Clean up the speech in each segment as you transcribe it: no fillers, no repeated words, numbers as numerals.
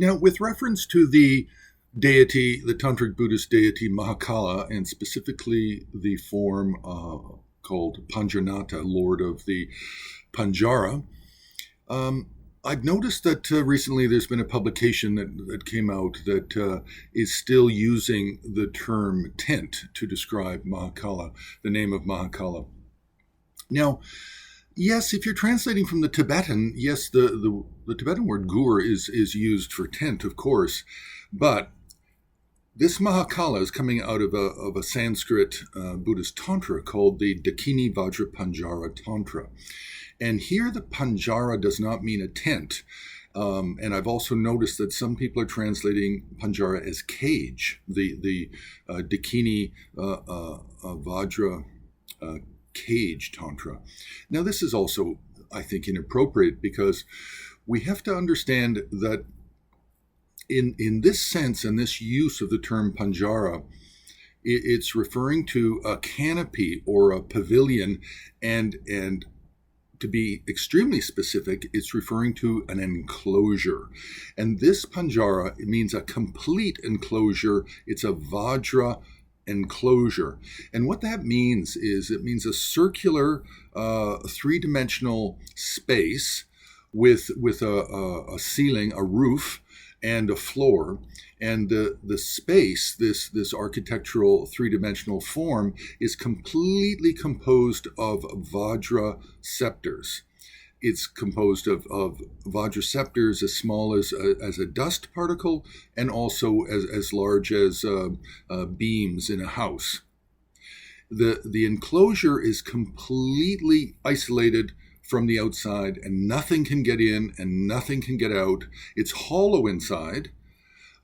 Now, with reference to the deity, the Tantric Buddhist deity Mahakala, and specifically the form called Panjaranata, Lord of the Panjara, I've noticed that recently there's been a publication that came out that is still using the term tent to describe Mahakala, the name of Mahakala. Now, yes, if you're translating from the Tibetan, yes, the Tibetan word gur is used for tent, of course, but this Mahakala is coming out of a Sanskrit Buddhist Tantra called the Dakini Vajra Panjara Tantra. And here the Panjara does not mean a tent. And I've also noticed that some people are translating Panjara as cage, the Dakini Vajra cage Tantra. Now, this is also, I think, inappropriate because we have to understand that in this sense and this use of the term Panjara, it's referring to a canopy or a pavilion, and to be extremely specific, it's referring to an enclosure. And this Panjara, it means a complete enclosure. It's a Vajra enclosure. And what that means is it means a circular three-dimensional space with a ceiling, a roof, and a floor. And the space, this architectural three-dimensional form, is completely composed of Vajra scepters. It's composed of Vajra scepters as small as a dust particle, and also as large as beams in a house. The enclosure is completely isolated from the outside, and nothing can get in and nothing can get out. It's hollow inside,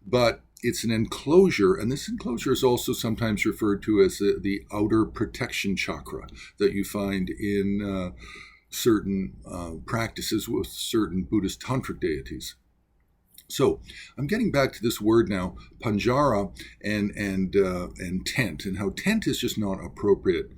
but it's an enclosure, and this enclosure is also sometimes referred to as the outer protection chakra that you find in certain practices with certain Buddhist tantric deities. So I'm getting back to this word now, Panjara and tent, and how tent is just not appropriate.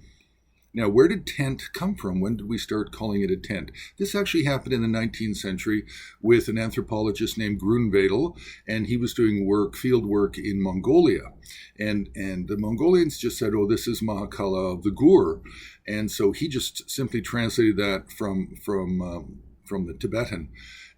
Now, where did tent come from? When did we start calling it a tent? This actually happened in the 19th century with an anthropologist named Grunwedel, and he was doing field work in Mongolia. And the Mongolians just said, oh, this is Mahakala of the Gur. And so he just simply translated that from the Tibetan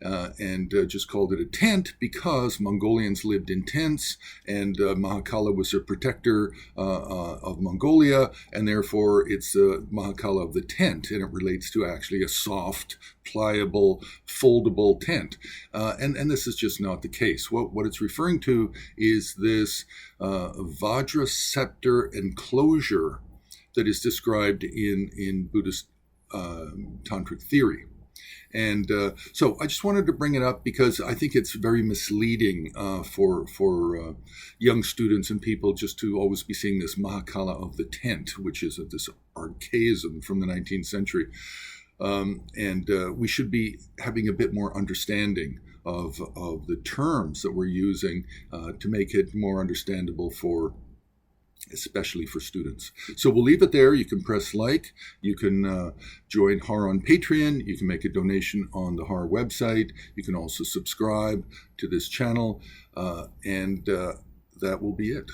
and just called it a tent because Mongolians lived in tents, and Mahakala was a protector of Mongolia, and therefore it's the Mahakala of the tent, and it relates to actually a soft, pliable, foldable tent. And this is just not the case. What it's referring to is this Vajra scepter enclosure that is described in Buddhist tantric theory. And so I just wanted to bring it up because I think it's very misleading for young students and people just to always be seeing this Mahakala of the tent, which is this archaism from the 19th century. And we should be having a bit more understanding of the terms that we're using to make it more understandable especially for students. So we'll leave it there. You can press like, you can join HAR on Patreon, you can make a donation on the HAR website, you can also subscribe to this channel, and that will be it.